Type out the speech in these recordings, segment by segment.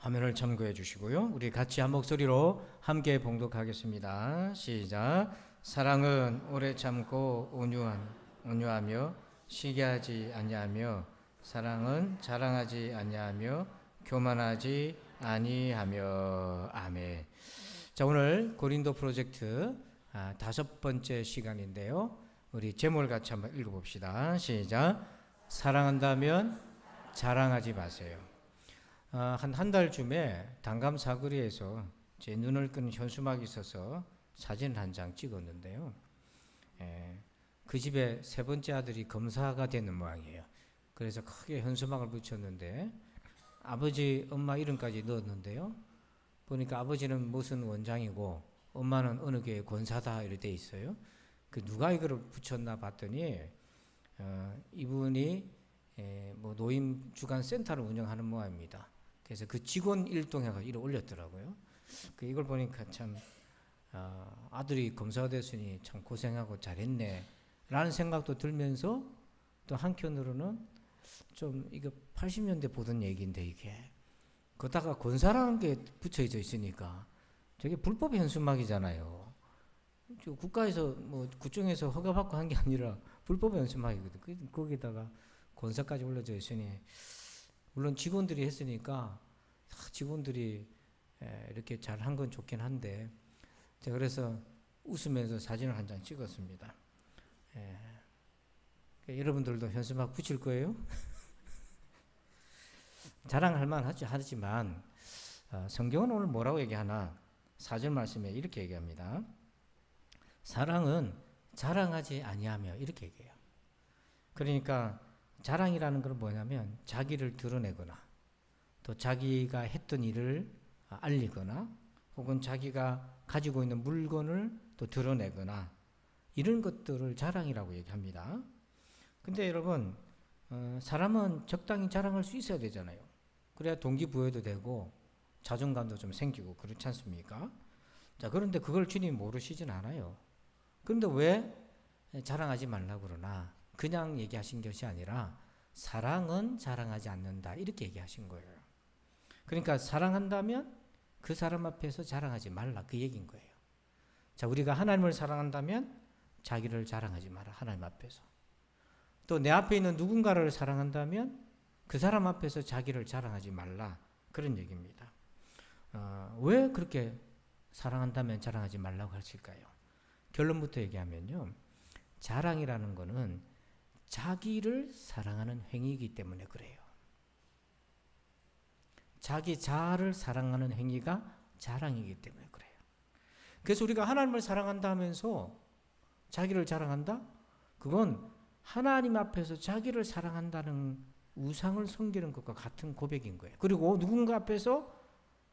화면을 참고해 주시고요. 우리 같이 한 목소리로 함께 봉독하겠습니다. 시작. 사랑은 오래 참고 온유하며 시기하지 아니하며 사랑은 자랑하지 아니하며 교만하지 아니하며. 아멘. 자, 오늘 고린도 프로젝트 5번째 시간인데요. 우리 제목을 같이 한번 읽어봅시다. 시작. 사랑한다면 자랑하지 마세요. 한 달쯤에 단감 사거리에서 제 눈을 끄는 현수막이 있어서 사진을 한 장 찍었는데요. 그 집에 세 번째 아들이 검사가 되는 모양이에요. 그래서 크게 현수막을 붙였는데 아버지, 엄마 이름까지 넣었는데요. 보니까 아버지는 무슨 원장이고 엄마는 어느 교회 권사다 이렇게 돼 있어요. 그 누가 이거를 붙였나 봤더니 이분이 뭐 노인 주간 센터를 운영하는 모양입니다. 그래서 그 직원 일동회가 이를 올렸더라고요. 이걸 보니까 참 아들이 검사가 됐으니 참 고생하고 잘했네 라는 생각도 들면서 또 한편으로는 좀 이거 80년대 보던 얘기인데 이게 거기다가 권사라는 게 붙여져 있으니까 저게 불법 현수막이잖아요. 국가에서 뭐 구청에서 허가받고 한 게 아니라 불법 현수막이거든. 거기다가 권사까지 올려져 있으니 물론 직원들이 했으니까 직원들이 이렇게 잘 한 건 좋긴 한데 제가 그래서 웃으면서 사진을 한 장 찍었습니다. 여러분들도 현수막 붙일 거예요? 자랑할 만하지만 성경은 오늘 뭐라고 얘기하나 4절 말씀에 이렇게 얘기합니다. 사랑은 자랑하지 아니하며 이렇게 얘기해요. 그러니까 자랑이라는 건 뭐냐면 자기를 드러내거나 또 자기가 했던 일을 알리거나 혹은 자기가 가지고 있는 물건을 또 드러내거나 이런 것들을 자랑이라고 얘기합니다. 근데 여러분 사람은 적당히 자랑할 수 있어야 되잖아요. 그래야 동기부여도 되고 자존감도 좀 생기고 그렇지 않습니까? 자, 그런데 그걸 주님이 모르시진 않아요. 그런데 왜 자랑하지 말라고 그러나 그냥 얘기하신 것이 아니라 사랑은 자랑하지 않는다 이렇게 얘기하신 거예요. 그러니까 사랑한다면 그 사람 앞에서 자랑하지 말라 그 얘기인 거예요. 자, 우리가 하나님을 사랑한다면 자기를 자랑하지 마라 하나님 앞에서. 또 내 앞에 있는 누군가를 사랑한다면 그 사람 앞에서 자기를 자랑하지 말라 그런 얘기입니다. 왜 그렇게 사랑한다면 자랑하지 말라고 하실까요? 결론부터 얘기하면요. 자랑이라는 거는 자기를 사랑하는 행위이기 때문에 그래요. 자기 자아를 사랑하는 행위가 자랑이기 때문에 그래요. 그래서 우리가 하나님을 사랑한다 하면서 자기를 자랑한다? 그건 하나님 앞에서 자기를 사랑한다는 우상을 섬기는 것과 같은 고백인 거예요. 그리고 누군가 앞에서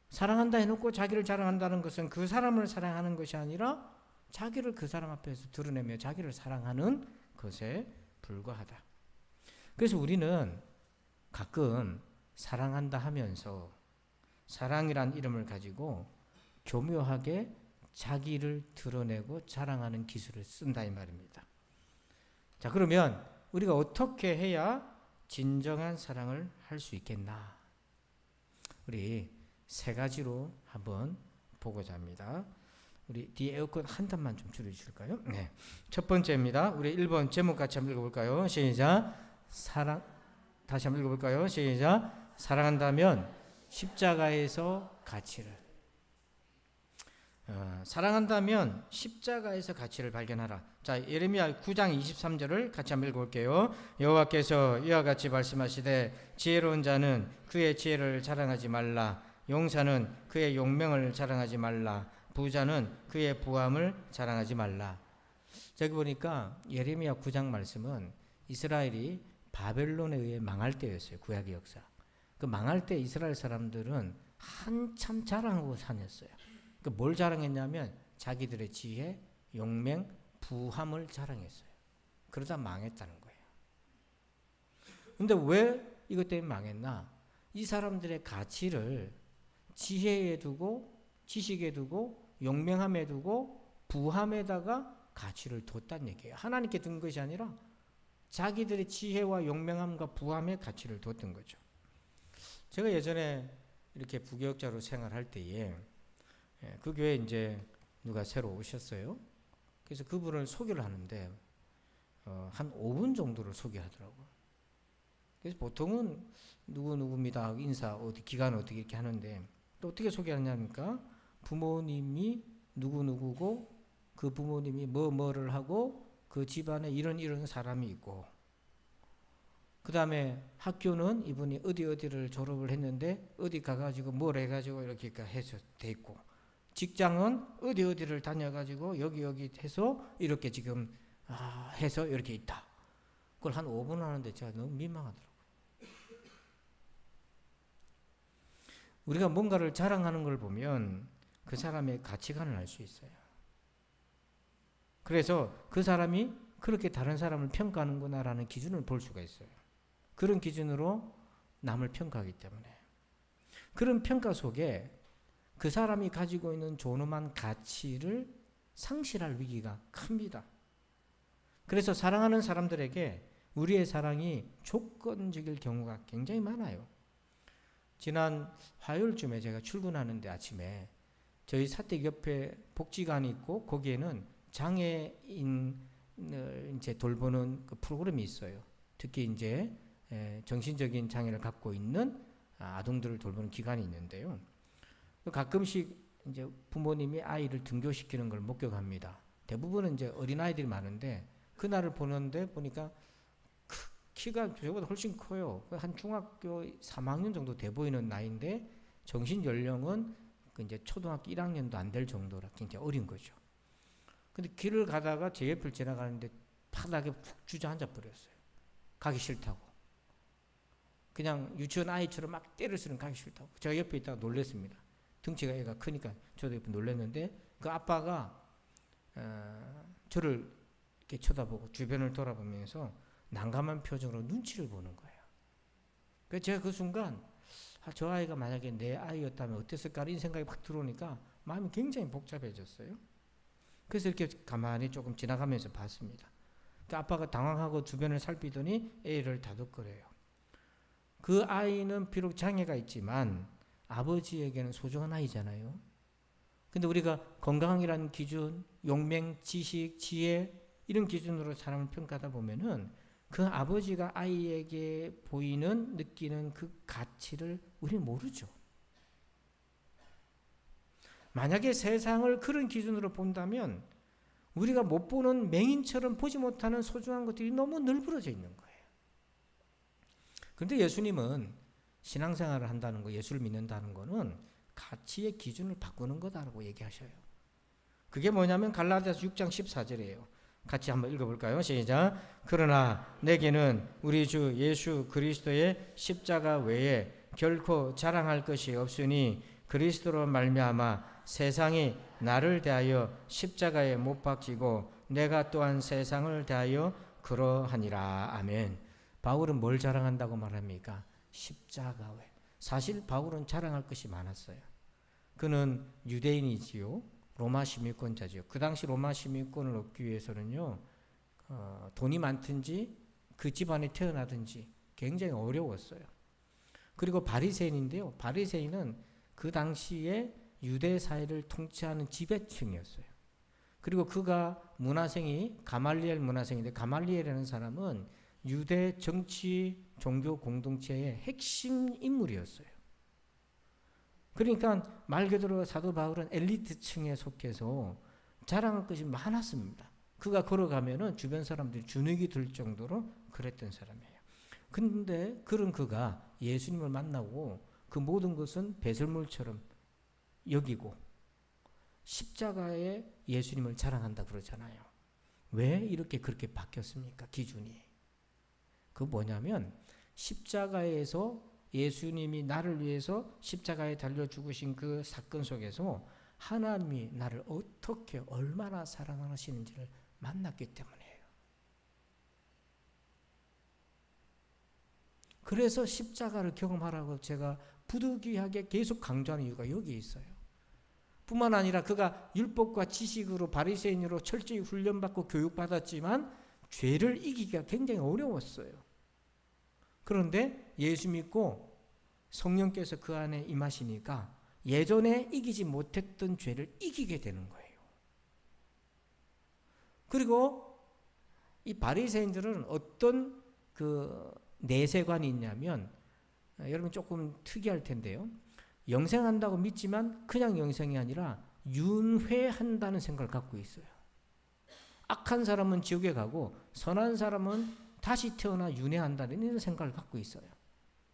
사랑한다 해놓고 자기를 자랑한다는 것은 그 사람을 사랑하는 것이 아니라 자기를 그 사람 앞에서 드러내며 자기를 사랑하는 것에 불과하다. 그래서 우리는 가끔 사랑한다 하면서 사랑이란 이름을 가지고 교묘하게 자기를 드러내고 자랑하는 기술을 쓴다 이 말입니다. 자, 그러면 우리가 어떻게 해야 진정한 사랑을 할 수 있겠나? 우리 세 가지로 한번 보고자 합니다. 우리 뒤에 에어컨 한 단만 좀 줄여주실까요? 네. 첫 번째입니다. 우리 1번 제목 같이 한번 읽어볼까요? 시작. 다시 한번 읽어볼까요? 시작. 사랑한다면 십자가에서 가치를. 사랑한다면 십자가에서 가치를 발견하라. 자, 예레미야 9장 23절을 같이 한번 읽어볼게요. 여호와께서 이와 같이 말씀하시되 지혜로운 자는 그의 지혜를 자랑하지 말라. 용사는 그의 용명을 자랑하지 말라. 부자는 그의 부함을 자랑하지 말라. 저기 보니까 예레미야 9장 말씀은 이스라엘이 바벨론에 의해 망할 때였어요. 구약의 역사. 그 망할 때 이스라엘 사람들은 한참 자랑하고 다녔어요. 뭘 자랑했냐면 자기들의 지혜, 용맹, 부함을 자랑했어요. 그러다 망했다는 거예요. 근데 왜 이것 때문에 망했나? 이 사람들의 가치를 지혜에 두고 지식에 두고 용맹함에 두고 부함에다가 가치를 뒀다는 얘기예요. 하나님께 둔 것이 아니라 자기들의 지혜와 용맹함과 부함에 가치를 뒀던 거죠. 제가 예전에 이렇게 부교역자로 생활할 때에 그 교회에 이제 누가 새로 오셨어요. 그래서 그분을 소개를 하는데 한 5분 정도를 소개하더라고요. 그래서 보통은 누구누구입니다 인사 어디 기간 어떻게 이렇게 하는데 또 어떻게 소개하냐니까 부모님이 누구누구고 그 부모님이 뭐를 하고 그 집안에 이런 사람이 있고 그 다음에 학교는 이분이 어디를 졸업을 했는데 어디 가가지고 뭘 해가지고 이렇게 해서 돼 있고 직장은 어디를 다녀가지고 여기 해서 이렇게 지금 해서 이렇게 있다. 그걸 한 5분 하는데 제가 너무 민망하더라고요. 우리가 뭔가를 자랑하는 걸 보면 그 사람의 가치관을 알 수 있어요. 그래서 그 사람이 그렇게 다른 사람을 평가하는구나라는 기준을 볼 수가 있어요. 그런 기준으로 남을 평가하기 때문에 그런 평가 속에 그 사람이 가지고 있는 존엄한 가치를 상실할 위기가 큽니다. 그래서 사랑하는 사람들에게 우리의 사랑이 조건적일 경우가 굉장히 많아요. 지난 화요일쯤에 제가 출근하는데 아침에 저희 사택 옆에 복지관이 있고 거기에는 장애인을 이제 돌보는 그 프로그램이 있어요. 특히 이제 정신적인 장애를 갖고 있는 아동들을 돌보는 기관이 있는데요. 가끔씩 이제 부모님이 아이를 등교시키는 걸 목격합니다. 대부분은 이제 어린아이들이 많은데 그날을 보니까 키가 저보다 훨씬 커요. 한 중학교 3학년 정도 돼 보이는 나이인데 정신 연령은 이제 초등학교 1학년도 안 될 정도라 굉장히 어린 거죠. 근데 길을 가다가 제 옆을 지나가는데 바닥에 푹 주저앉아 버렸어요. 가기 싫다고. 그냥 유치원 아이처럼 막 때를 쓰는 가기 싫다고. 제가 옆에 있다가 놀랐습니다. 등치가 애가 크니까 저도 옆에 놀랐는데 그 아빠가 저를 이렇게 쳐다보고 주변을 돌아보면서 난감한 표정으로 눈치를 보는 거예요. 그래서 제가 그 순간 저 아이가 만약에 내 아이였다면 어땠을까 이런 생각이 막 들어오니까 마음이 굉장히 복잡해졌어요. 그래서 이렇게 가만히 조금 지나가면서 봤습니다. 그 아빠가 당황하고 주변을 살피더니 애를 다독거려요. 그 아이는 비록 장애가 있지만 아버지에게는 소중한 아이잖아요. 근데 우리가 건강이라는 기준, 용맹, 지식, 지혜 이런 기준으로 사람을 평가하다 보면은 그 아버지가 아이에게 보이는 느끼는 그 가치를 우리는 모르죠. 만약에 세상을 그런 기준으로 본다면 우리가 못 보는 맹인처럼 보지 못하는 소중한 것들이 너무 널브러져 있는 거예요. 그런데 예수님은 신앙생활을 한다는 거, 예수를 믿는다는 거는 가치의 기준을 바꾸는 거다라고 얘기하셔요. 그게 뭐냐면 갈라디아서 6장 14절이에요. 같이 한번 읽어볼까요? 시작. 그러나 내게는 우리 주 예수 그리스도의 십자가 외에 결코 자랑할 것이 없으니 그리스도로 말미암아 세상이 나를 대하여 십자가에 못 박히고 내가 또한 세상을 대하여 그러하니라. 아멘. 바울은 뭘 자랑한다고 말합니까? 십자가 외. 사실 바울은 자랑할 것이 많았어요. 그는 유대인이지요. 로마 시민권자지요. 그 당시 로마 시민권을 얻기 위해서는요, 돈이 많든지 그 집안에 태어나든지 굉장히 어려웠어요. 그리고 바리새인인데요. 바리새인은 그 당시에 유대 사회를 통치하는 지배층이었어요. 그리고 그가 문화생이 가말리엘 문화생인데 가말리엘이라는 사람은 유대 정치 종교 공동체의 핵심 인물이었어요. 그러니까 말 그대로 사도 바울은 엘리트층에 속해서 자랑할 것이 많았습니다. 그가 걸어가면은 주변 사람들이 주눅이 들 정도로 그랬던 사람이에요. 근데 그런 그가 예수님을 만나고 그 모든 것은 배설물처럼 여기고 십자가에 예수님을 자랑한다 그러잖아요. 왜 이렇게 그렇게 바뀌었습니까? 기준이. 그 뭐냐면 십자가에서 예수님이 나를 위해서 십자가에 달려 죽으신 그 사건 속에서 하나님이 나를 어떻게 얼마나 사랑하시는지를 만났기 때문이에요. 그래서 십자가를 경험하라고 제가 부득이하게 계속 강조하는 이유가 여기에 있어요. 뿐만 아니라 그가 율법과 지식으로 바리새인으로 철저히 훈련받고 교육받았지만 죄를 이기기가 굉장히 어려웠어요. 그런데 예수 믿고 성령께서 그 안에 임하시니까 예전에 이기지 못했던 죄를 이기게 되는 거예요. 그리고 이 바리새인들은 어떤 그 내세관이 있냐면, 여러분 조금 특이할 텐데요. 영생한다고 믿지만 그냥 영생이 아니라 윤회한다는 생각을 갖고 있어요. 악한 사람은 지옥에 가고 선한 사람은 다시 태어나 윤회한다는 이런 생각을 갖고 있어요.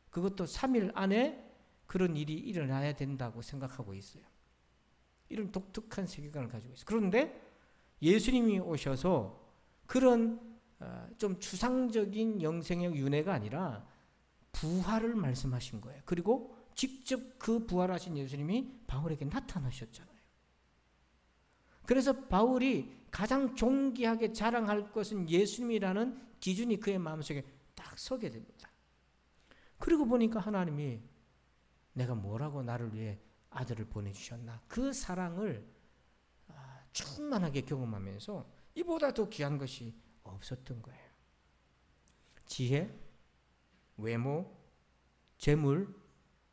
그것도 3일 안에 그런 일이 일어나야 된다고 생각하고 있어요. 이런 독특한 세계관을 가지고 있어요. 그런데 예수님이 오셔서 그런 좀 추상적인 영생의 윤회가 아니라 부활을 말씀하신 거예요. 그리고 직접 그 부활하신 예수님이 바울에게 나타나셨잖아요. 그래서 바울이 가장 존귀하게 자랑할 것은 예수님이라는 기준이 그의 마음속에 딱 서게 됩니다. 그리고 보니까 하나님이 내가 뭐라고 나를 위해 아들을 보내주셨나, 그 사랑을 충만하게 경험하면서 이보다 더 귀한 것이 없었던 거예요. 지혜, 외모, 재물,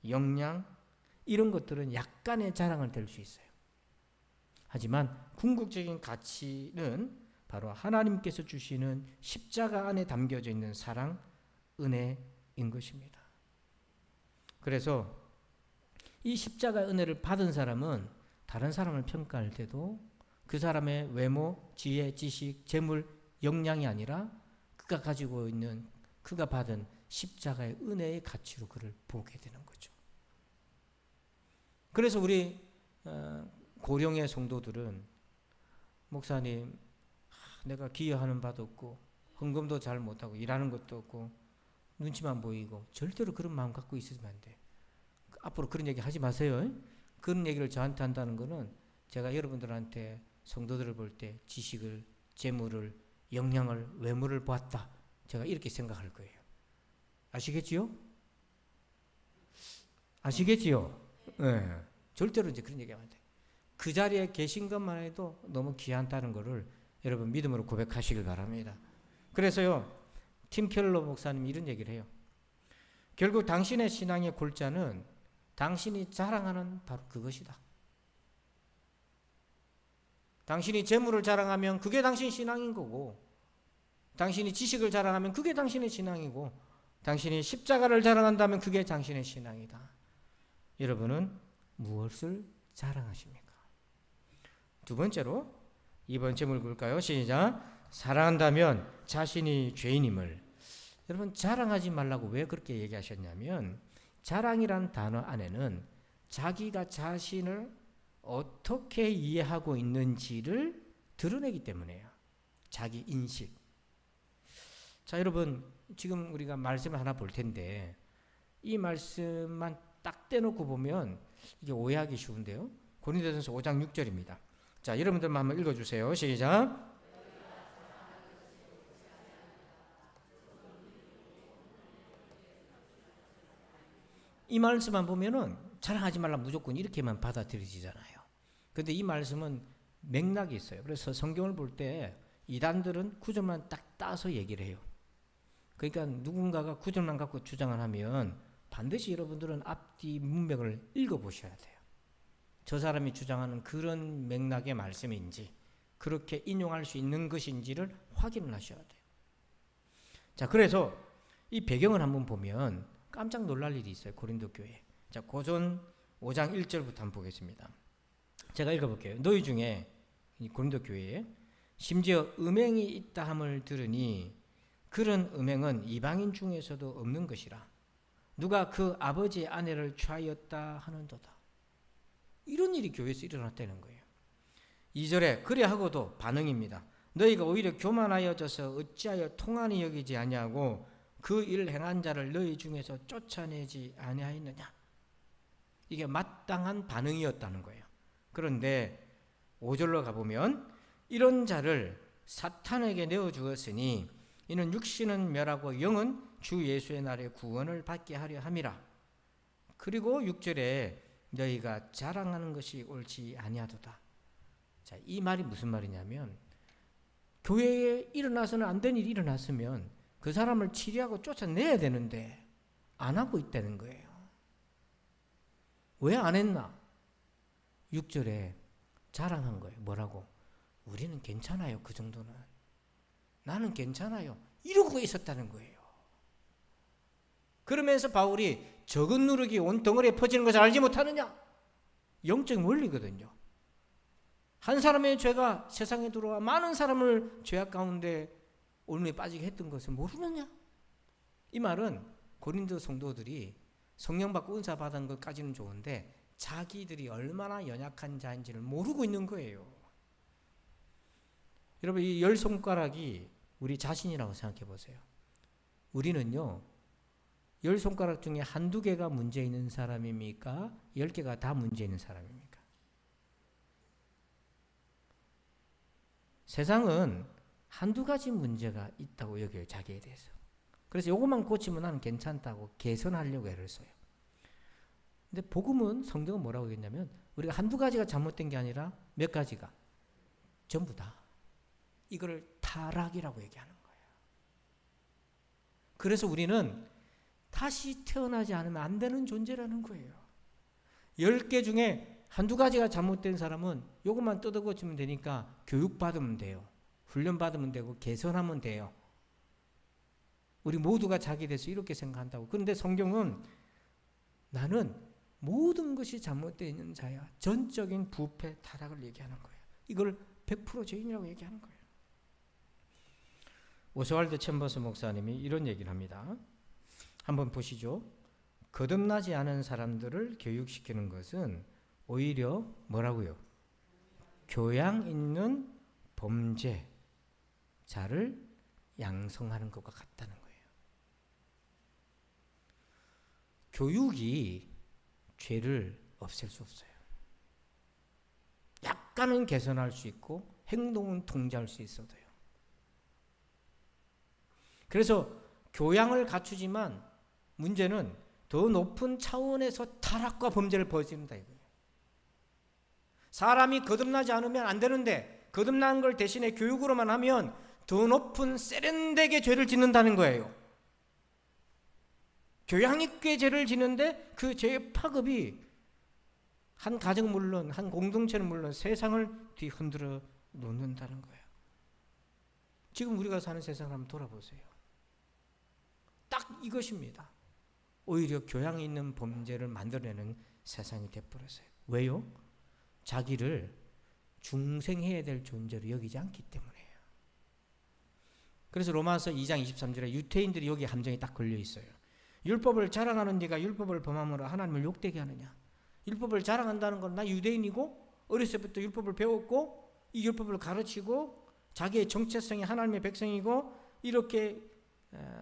역량, 이런 것들은 약간의 자랑은 될 수 있어요. 하지만 궁극적인 가치는 바로 하나님께서 주시는 십자가 안에 담겨져 있는 사랑, 은혜인 것입니다. 그래서 이 십자가 은혜를 받은 사람은 다른 사람을 평가할 때도 그 사람의 외모, 지혜, 지식, 재물, 역량이 아니라 그가 가지고 있는, 그가 받은 십자가의 은혜의 가치로 그를 보게 되는 거죠. 그래서 우리 고령의 성도들은, 목사님, 내가 기여하는 바도 없고 헌금도 잘 못하고 일하는 것도 없고 눈치만 보이고, 절대로 그런 마음 갖고 있으면 안 돼. 앞으로 그런 얘기 하지 마세요. 그런 얘기를 저한테 한다는 거는 제가 여러분들한테, 성도들을 볼 때 지식을, 재물을, 역량을, 외모를 보았다, 제가 이렇게 생각할 거예요. 아시겠지요? 아시겠지요? 네. 절대로 이제 그런 얘기하면 안 돼. 그 자리에 계신 것만 해도 너무 귀하다는 것을 여러분 믿음으로 고백하시길 바랍니다. 그래서요, 팀 켈러 목사님이 이런 얘기를 해요. 결국 당신의 신앙의 골자는 당신이 자랑하는 바로 그것이다. 당신이 재물을 자랑하면 그게 당신 신앙인 거고, 당신이 지식을 자랑하면 그게 당신의 신앙이고, 당신이 십자가를 자랑한다면 그게 당신의 신앙이다. 여러분은 무엇을 자랑하십니까? 두 번째로, 이번 제목을 볼까요? 시작. 사랑한다면 자신이 죄인임을. 여러분, 자랑하지 말라고 왜 그렇게 얘기하셨냐면, 자랑이란 단어 안에는 자기가 자신을 어떻게 이해하고 있는지를 드러내기 때문에요. 자기 인식. 자, 여러분, 지금 우리가 말씀을 하나 볼 텐데, 이 말씀만 딱 떼놓고 보면 이게 오해하기 쉬운데요. 고린도전서 5장 6절입니다. 자, 여러분들만 한번 읽어주세요. 시작. 이 말씀만 보면은 자랑하지 말라 무조건 이렇게만 받아들여지잖아요. 근데 이 말씀은 맥락이 있어요. 그래서 성경을 볼 때 이단들은 구절만 딱 따서 얘기를 해요. 그러니까 누군가가 구절만 갖고 주장을 하면 반드시 여러분들은 앞뒤 문맥을 읽어보셔야 돼요. 저 사람이 주장하는 그런 맥락의 말씀인지, 그렇게 인용할 수 있는 것인지를 확인을 하셔야 돼요. 자, 그래서 이 배경을 한번 보면 깜짝 놀랄 일이 있어요. 고린도 교회. 자, 고전 5장 1절부터 한번 보겠습니다. 제가 읽어볼게요. 너희 중에, 고린도 교회에 심지어 음행이 있다 함을 들으니 그런 음행은 이방인 중에서도 없는 것이라. 누가 그 아버지의 아내를 취하였다 하는도다. 이런 일이 교회에서 일어났다는 거예요. 2절에 그래하고도 반응입니다. 너희가 오히려 교만하여져서 어찌하여 통한이 여기지 아니하고 그 일 행한 자를 너희 중에서 쫓아내지 아니하였느냐. 이게 마땅한 반응이었다는 거예요. 그런데 5절로 가보면 이런 자를 사탄에게 내어주었으니 이는 육신은 멸하고 영은 주 예수의 날에 구원을 받게 하려 함이라. 그리고 6절에 너희가 자랑하는 것이 옳지 아니하도다. 자, 이 말이 무슨 말이냐면, 교회에 일어나서는 안 된 일이 일어났으면 그 사람을 치리하고 쫓아내야 되는데 안 하고 있다는 거예요. 왜 안 했나? 6절에 자랑한 거예요. 뭐라고? 우리는 괜찮아요. 그 정도는. 나는 괜찮아요. 이러고 있었다는 거예요. 그러면서 바울이 적은 누룩이 온 덩어리에 퍼지는 것을 알지 못하느냐? 영적 원리거든요. 한 사람의 죄가 세상에 들어와 많은 사람을 죄악 가운데 올무에 빠지게 했던 것을 모르느냐? 이 말은 고린도 성도들이 성령 받고 은사 받은 것까지는 좋은데 자기들이 얼마나 연약한 자인지를 모르고 있는 거예요. 여러분, 이 10손가락이 우리 자신이라고 생각해 보세요. 우리는요, 10손가락 중에 한두 개가 문제 있는 사람입니까? 10개가 다 문제 있는 사람입니까? 세상은 한두 가지 문제가 있다고 여겨요. 자기에 대해서. 그래서 이것만 고치면 나는 괜찮다고 개선하려고 애를 써요. 근데 복음은, 성경은 뭐라고 하겠냐면 우리가 한두 가지가 잘못된 게 아니라 몇 가지가 전부 다 이거를 타락이라고 얘기하는 거예요. 그래서 우리는 다시 태어나지 않으면 안 되는 존재라는 거예요. 10개 중에 한두 가지가 잘못된 사람은 이것만 뜯어고치면 되니까 교육받으면 돼요. 훈련받으면 되고 개선하면 돼요. 우리 모두가 자기에 대해서 이렇게 생각한다고. 그런데 성경은 나는 모든 것이 잘못되어 있는 자야. 전적인 부패, 타락을 얘기하는 거예요. 이걸 100% 죄인이라고 얘기하는 거예요. 오스왈드 챔버스 목사님이 이런 얘기를 합니다. 한번 보시죠. 거듭나지 않은 사람들을 교육시키는 것은 오히려 뭐라고요? 교양 있는 범죄자를 양성하는 것과 같다는 거예요. 교육이 죄를 없앨 수 없어요. 약간은 개선할 수 있고 행동은 통제할 수 있어도요. 그래서 교양을 갖추지만 문제는 더 높은 차원에서 타락과 범죄를 벌인다 이거예요. 사람이 거듭나지 않으면 안 되는데 거듭난 걸 대신에 교육으로만 하면 더 높은 세련되게 죄를 짓는다는 거예요. 교양 있게 죄를 짓는데 그 죄의 파급이 한 가정 물론 한 공동체는 물론 세상을 뒤흔들어 놓는다는 거예요. 지금 우리가 사는 세상을 한번 돌아보세요. 딱 이것입니다. 오히려 교양 있는 범죄를 만들어내는 세상이 되어버렸어요. 왜요? 자기를 중생해야 될 존재로 여기지 않기 때문에요. 그래서 로마서 2장 23절에 유태인들이 여기 함정이 딱 걸려 있어요. 율법을 자랑하는 네가 율법을 범함으로 하나님을 욕되게 하느냐. 율법을 자랑한다는 건 나 유대인이고 어렸을 때부터 율법을 배웠고 이 율법을 가르치고 자기의 정체성이 하나님의 백성이고 이렇게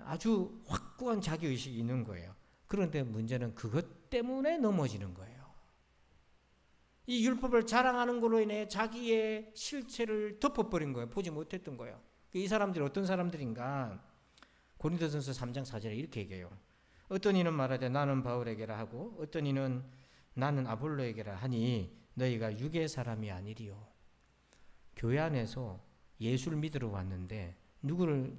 아주 확고한 자기의식이 있는 거예요. 그런데 문제는 그것 때문에 넘어지는 거예요. 이 율법을 자랑하는 걸로 인해 자기의 실체를 덮어버린 거예요. 보지 못했던 거예요. 이 사람들이 어떤 사람들인가? 고린도전서 3장 4절에 이렇게 얘기해요. 어떤 이는 말하되 나는 바울에게라 하고 어떤 이는 나는 아볼로에게라 하니 너희가 육의 사람이 아니리요. 교회 안에서 예수를 믿으러 왔는데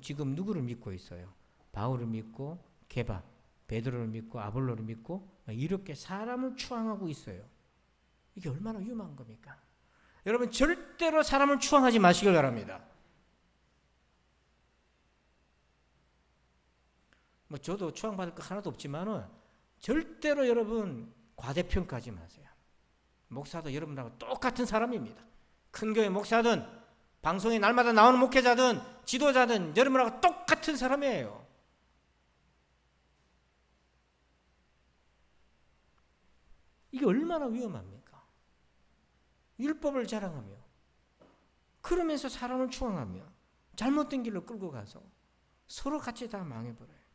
지금 누구를 믿고 있어요? 바울을 믿고 게바, 베드로를 믿고 아볼로를 믿고 이렇게 사람을 추앙하고 있어요. 이게 얼마나 위험한 겁니까? 여러분 절대로 사람을 추앙하지 마시길 바랍니다. 저도 추앙받을 거 하나도 없지만은 절대로 여러분 과대평가하지 마세요. 목사도 여러분하고 똑같은 사람입니다. 큰 교회 목사든 방송에 날마다 나오는 목회자든 지도자든 여러분하고 똑같은 사람이에요. 이게 얼마나 위험합니까? 율법을 자랑하며 그러면서 사람을 추앙하며 잘못된 길로 끌고 가서 서로 같이 다 망해버려요.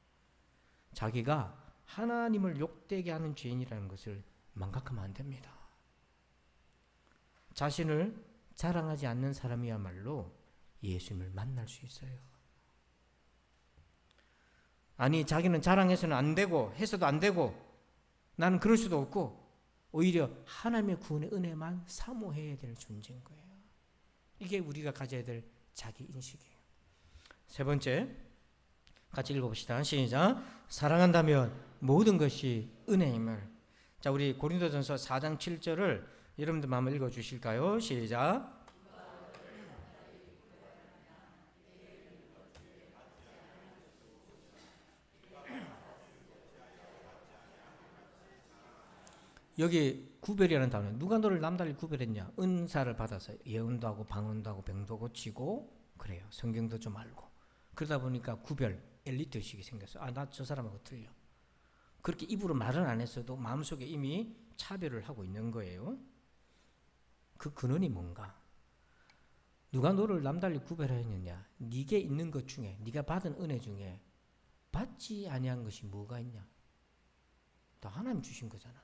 자기가 하나님을 욕되게 하는 죄인이라는 것을 망각하면 안 됩니다. 자신을 자랑하지 않는 사람이야말로 예수님을 만날 수 있어요. 아니 자기는 자랑해서는 안 되고 해서도 안 되고 나는 그럴 수도 없고 오히려 하나님의 구원의 은혜만 사모해야 될 존재인 거예요. 이게 우리가 가져야 될 자기 인식이에요. 세 번째 같이 읽어봅시다. 시작. 사랑한다면 모든 것이 은혜임을 자, 우리 고린도전서 4장 7절을 여러분들 한번 읽어 주실까요? 시작. 여기 구별이라는 단어, 누가 너를 남달리 구별했냐? 은사를 받아서 예언도 하고 방언도 하고 병도 고치고 그래요. 성경도 좀 알고. 그러다 보니까 구별, 엘리트 의식이 생겼어요. 아, 나 저 사람하고 틀려. 그렇게 입으로 말은 안 했어도 마음속에 이미 차별을 하고 있는 거예요. 그 근원이 뭔가? 누가 너를 남달리 구별하였느냐? 네게 있는 것 중에, 네가 받은 은혜 중에 받지 아니한 것이 뭐가 있냐? 다 하나님 주신 거잖아.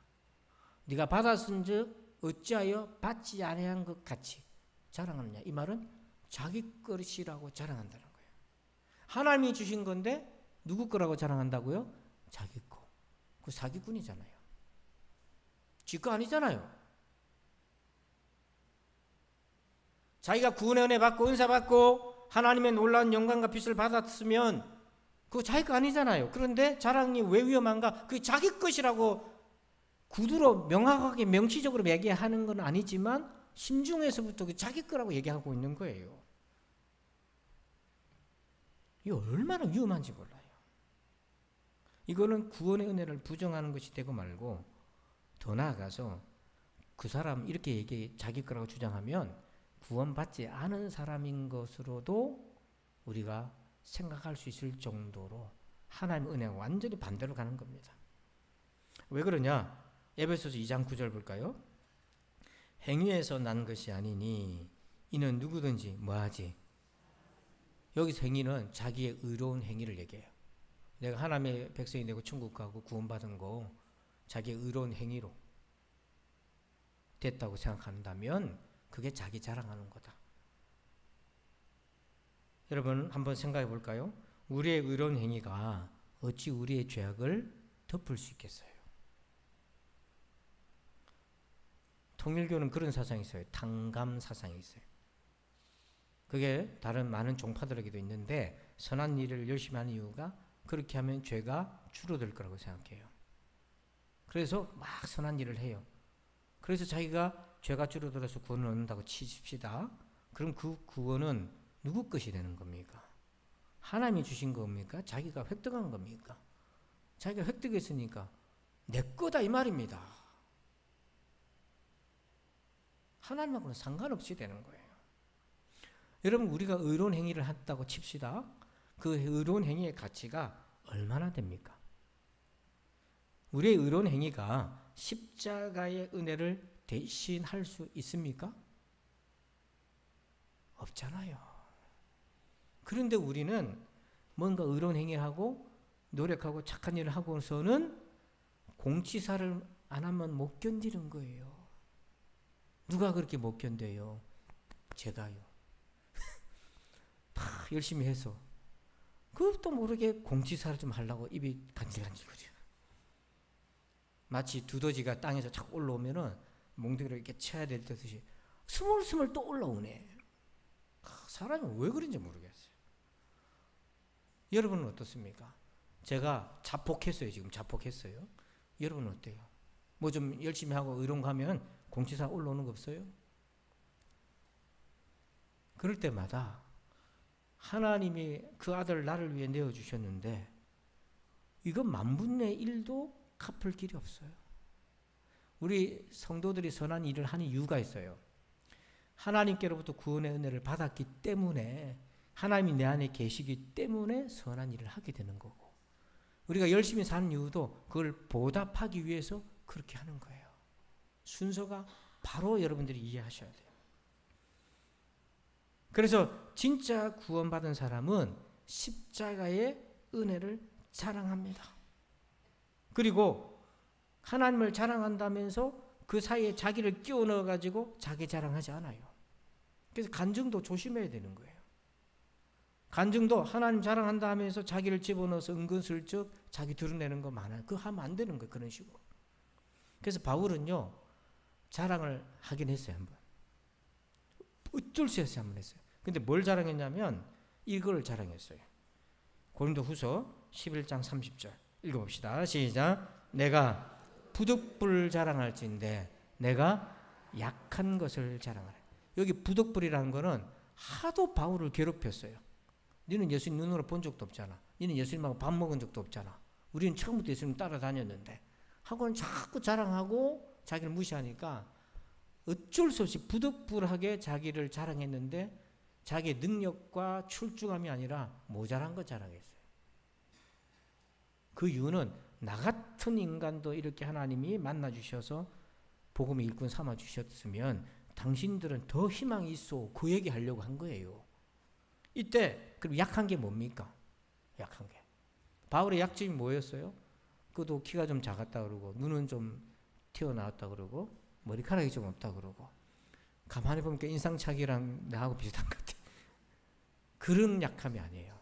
네가 받았은즉 어찌하여 받지 아니한 것 같이 자랑하느냐? 이 말은 자기 것이라고 자랑한다는 거예요. 하나님이 주신 건데 누구 거라고 자랑한다고요? 자기 거. 그 사기꾼이잖아요. 지 거 아니잖아요. 자기가 구원의 은혜 받고 은사 받고 하나님의 놀라운 영광과 빛을 받았으면 그거 자기 거 아니잖아요. 그런데 자랑이 왜 위험한가? 그게 자기 것이라고 구두로 명확하게 명시적으로 얘기하는 건 아니지만 심중에서부터 그 자기 거라고 얘기하고 있는 거예요. 이거 얼마나 위험한지 몰라요. 이거는 구원의 은혜를 부정하는 것이 되고 말고 더 나아가서 그 사람 이렇게 자기 거라고 주장하면 구원받지 않은 사람인 것으로도 우리가 생각할 수 있을 정도로 하나님의 은혜가 완전히 반대로 가는 겁니다. 왜 그러냐? 에베소서 2장 9절 볼까요? 행위에서 난 것이 아니니 이는 누구든지 뭐하지? 여기서 행위는 자기의 의로운 행위를 얘기해요. 내가 하나님의 백성이 되고 천국 가고 구원받은 거 자기의 의로운 행위로 됐다고 생각한다면 그게 자기 자랑하는 거다. 여러분 한번 생각해 볼까요? 우리의 의로운 행위가 어찌 우리의 죄악을 덮을 수 있겠어요? 통일교는 그런 사상이 있어요. 탕감 사상이 있어요. 그게 다른 많은 종파들에게도 있는데 선한 일을 열심히 하는 이유가 그렇게 하면 죄가 줄어들 거라고 생각해요. 그래서 막 선한 일을 해요. 그래서 자기가 죄가 줄어들어서 구원을 얻는다고 치십시다. 그럼 그 구원은 누구 것이 되는 겁니까? 하나님이 주신 겁니까? 자기가 획득한 겁니까? 자기가 획득했으니까 내 거다 이 말입니다. 하나님하고는 상관없이 되는 거예요. 여러분 우리가 의로운 행위를 했다고 칩시다. 그 의로운 행위의 가치가 얼마나 됩니까? 우리의 의로운 행위가 십자가의 은혜를 대신할 수 있습니까? 없잖아요. 그런데 우리는 뭔가 의로운 행위를 하고 노력하고 착한 일을 하고서는 공치사를 안 하면 못 견디는 거예요. 누가 그렇게 못 견뎌요? 제가요. 막 열심히 해서 그것도 모르게 공치사를 좀 하려고 입이 간질간질거려요. 마치 두더지가 땅에서 자꾸 올라오면은 몽둥이를 이렇게 쳐야 될 듯이 스물스물 또 올라오네. 사람이 왜 그런지 모르겠어요. 여러분은 어떻습니까? 제가 자폭했어요. 지금 자폭했어요. 여러분은 어때요? 뭐 좀 열심히 하고 의로운 거 하면 공치사 올라오는 거 없어요? 그럴 때마다 하나님이 그 아들을 나를 위해 내어주셨는데 이건 만분의 1도 갚을 길이 없어요. 우리 성도들이 선한 일을 하는 이유가 있어요. 하나님께로부터 구원의 은혜를 받았기 때문에 하나님이 내 안에 계시기 때문에 선한 일을 하게 되는 거고 우리가 열심히 사는 이유도 그걸 보답하기 위해서 그렇게 하는 거예요. 순서가 바로 여러분들이 이해하셔야 돼요. 그래서 진짜 구원받은 사람은 십자가의 은혜를 자랑합니다. 그리고 하나님을 자랑한다면서 그 사이에 자기를 끼워 넣어가지고 자기 자랑하지 않아요. 그래서 간증도 조심해야 되는 거예요. 간증도 하나님 자랑한다 하면서 자기를 집어넣어서 은근슬쩍 자기 드러내는 거 많아요. 그거 하면 안 되는 거예요. 그런 식으로. 그래서 바울은요. 자랑을 하긴 했어요. 한번. 어쩔 수 없이 한번 했어요. 근데 뭘 자랑했냐면 이걸 자랑했어요. 고린도후서 11장 30절 읽어봅시다. 시작. 내가 부득불 자랑할진대 내가 약한 것을 자랑하라. 여기 부득불이라는 거는 하도 바울을 괴롭혔어요. 너는 예수님 눈으로 본 적도 없잖아. 너는 예수님하고 밥 먹은 적도 없잖아. 우리는 처음부터 예수님 따라다녔는데 하고는 자꾸 자랑하고 자기를 무시하니까 어쩔 수 없이 부득불하게 자기를 자랑했는데 자기의 능력과 출중함이 아니라 모자란 거 자랑했어요. 그 이유는 나 같은 인간도 이렇게 하나님이 만나주셔서 복음의 일꾼 삼아주셨으면 당신들은 더 희망이 있어. 그 얘기 하려고 한 거예요. 이때 그럼 약한 게 뭡니까? 약한 게. 바울의 약점이 뭐였어요? 그도 키가 좀 작았다 그러고 눈은 좀 튀어나왔다 그러고 머리카락이 좀 없다 그러고 가만히 보니까 인상착의랑 나하고 비슷한 것 같아. 그런 약함이 아니에요.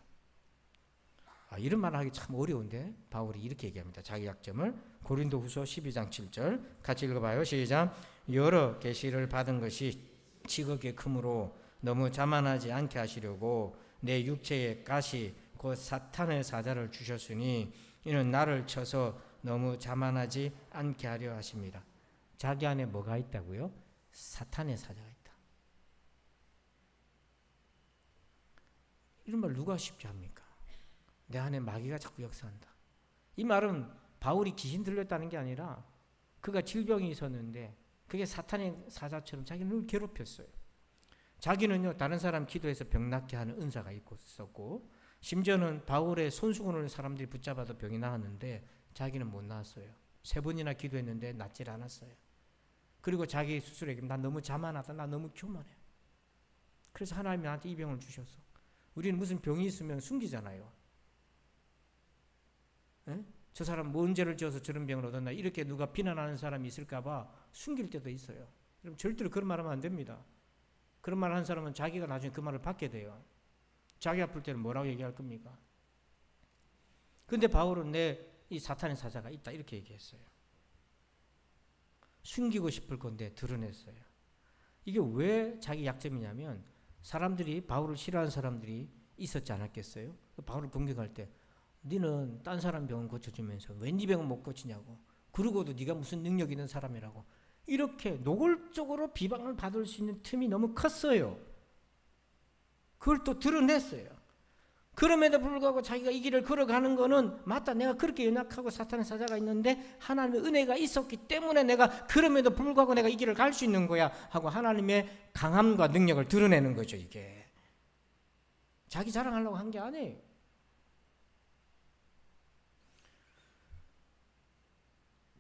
이런 말을 하기 참 어려운데 바울이 이렇게 얘기합니다. 자기 약점을 고린도후서 12장 7절 같이 읽어봐요. 시작. 여러 계시를 받은 것이 지극히 크므로 너무 자만하지 않게 하시려고 내 육체의 가시 곧 사탄의 사자를 주셨으니 이는 나를 쳐서 너무 자만하지 않게 하려 하십니다. 자기 안에 뭐가 있다고요? 사탄의 사자가 있다. 이런 말 누가 쉽게 합니까? 내 안에 마귀가 자꾸 역사한다. 이 말은 바울이 귀신 들렸다는 게 아니라 그가 질병이 있었는데 그게 사탄의 사자처럼 자기는 늘 괴롭혔어요. 자기는요 다른 사람 기도해서 병 낫게 하는 은사가 있었고 심지어는 바울의 손수건을 사람들이 붙잡아도 병이 나았는데 자기는 못 나았어요. 3번이나 기도했는데 낫질 않았어요. 그리고 자기 스스로에게 나 너무 자만하다. 나 너무 교만해. 그래서 하나님이 나한테 이 병을 주셨어. 우리는 무슨 병이 있으면 숨기잖아요. 에? 저 사람 뭔 죄를 지어서 저런 병을 얻었나 이렇게 누가 비난하는 사람이 있을까 봐 숨길 때도 있어요. 그럼 절대로 그런 말 하면 안 됩니다. 그런 말 하는 사람은 자기가 나중에 그 말을 받게 돼요. 자기 아플 때는 뭐라고 얘기할 겁니까? 근데 바울은 내 이 사탄의 사자가 있다 이렇게 얘기했어요. 숨기고 싶을 건데 드러냈어요. 이게 왜 자기 약점이냐면 사람들이 바울을 싫어하는 사람들이 있었지 않았겠어요? 바울을 공격할 때 너는 딴 사람 병은 고쳐주면서 왜 네 병은 못 고치냐고. 그러고도 네가 무슨 능력 있는 사람이라고. 이렇게 노골적으로 비방을 받을 수 있는 틈이 너무 컸어요. 그걸 또 드러냈어요. 그럼에도 불구하고 자기가 이 길을 걸어가는 거는 맞다. 내가 그렇게 연약하고 사탄의 사자가 있는데 하나님의 은혜가 있었기 때문에 내가 그럼에도 불구하고 내가 이 길을 갈 수 있는 거야 하고 하나님의 강함과 능력을 드러내는 거죠. 이게 자기 자랑하려고 한 게 아니에요.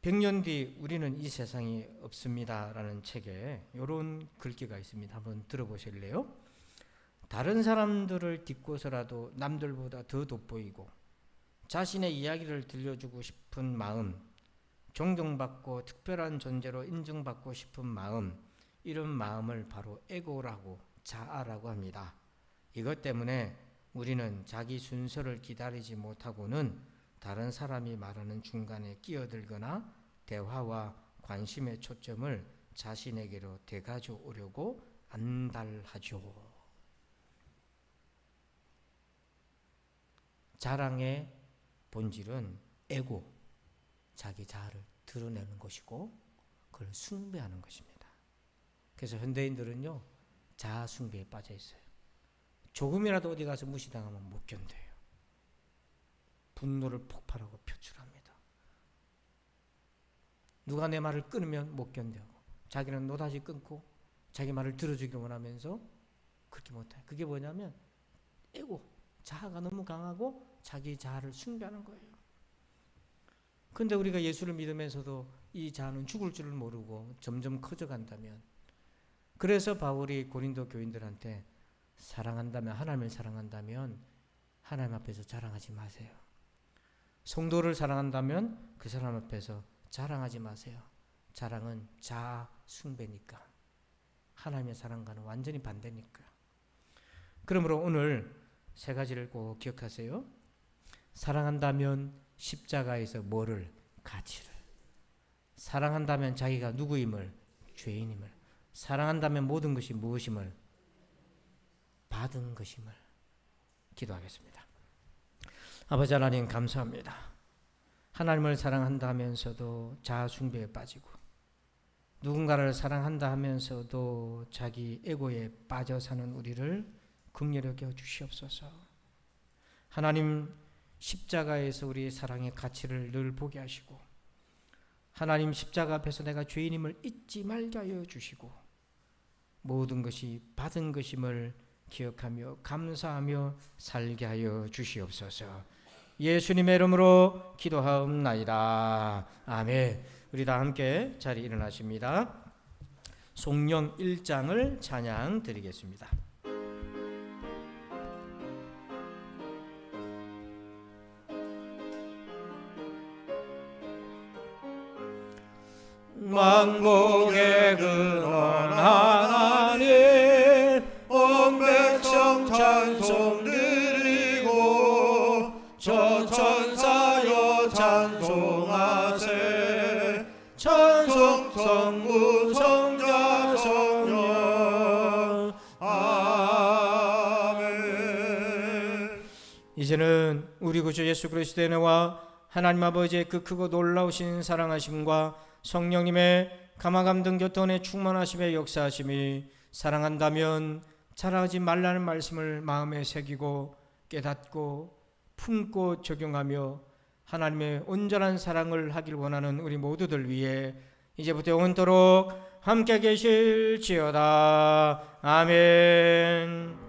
(100년) 뒤 우리는 이 세상이 없습니다라는 책에 이런 글귀가 있습니다. 한번 들어보실래요? 다른 사람들을 딛고서라도 남들보다 더 돋보이고 자신의 이야기를 들려주고 싶은 마음, 존경받고 특별한 존재로 인정받고 싶은 마음, 이런 마음을 바로 에고라고 자아라고 합니다. 이것 때문에 우리는 자기 순서를 기다리지 못하고는 다른 사람이 말하는 중간에 끼어들거나 대화와 관심의 초점을 자신에게로 되가져오려고 안달하죠. 자랑의 본질은 에고, 자기 자아를 드러내는 것이고 그걸 숭배하는 것입니다. 그래서 현대인들은요 자아 숭배에 빠져 있어요. 조금이라도 어디 가서 무시당하면 못 견뎌요. 분노를 폭발하고 표출합니다. 누가 내 말을 끊으면 못 견뎌하고 자기는 노다지 끊고 자기 말을 들어주길 원하면서 그렇게 못해요. 그게 뭐냐면 에고, 자아가 너무 강하고 자기 자아를 숭배하는 거예요. 그런데 우리가 예수를 믿으면서도 이 자아는 죽을 줄을 모르고 점점 커져간다면, 그래서 바울이 고린도 교인들한테 사랑한다면, 하나님을 사랑한다면 하나님 앞에서 자랑하지 마세요. 성도를 사랑한다면 그 사람 앞에서 자랑하지 마세요. 자랑은 자아 숭배니까. 하나님의 사랑과는 완전히 반대니까. 그러므로 오늘 3가지를 꼭 기억하세요. 사랑한다면 십자가에서 뭐를? 가치를. 사랑한다면 자기가 누구임을? 죄인임을. 사랑한다면 모든 것이 무엇임을? 받은 것임을. 기도하겠습니다. 아버지 하나님 감사합니다. 하나님을 사랑한다 하면서도 자아 숭배에 빠지고 누군가를 사랑한다 하면서도 자기 에고에 빠져 사는 우리를 긍휼히 여겨 주시옵소서. 하나님 십자가에서 우리의 사랑의 가치를 늘 보게 하시고 하나님 십자가 앞에서 내가 죄인임을 잊지 말게 하여 주시고 모든 것이 받은 것임을 기억하며 감사하며 살게 하여 주시옵소서. 예수님의 이름으로 기도하옵나이다. 아멘. 우리 다 함께 자리 일어나십니다. 송영 1장을 찬양 드리겠습니다. 만국의 근원 하나님 온 백성 찬송 드리고 천천사여 찬송하세. 찬송 성부 성자 성령 아멘. 이제는 우리 구주 예수 그리스도의 은혜와 하나님 아버지의 그 크고 놀라우신 사랑하심과 성령님의 감화감동 교통의 충만하심의 역사하심이 사랑한다면 자랑하지 말라는 말씀을 마음에 새기고 깨닫고 품고 적용하며 하나님의 온전한 사랑을 하길 원하는 우리 모두들 위해 이제부터 영원토록 함께 계실지어다. 아멘.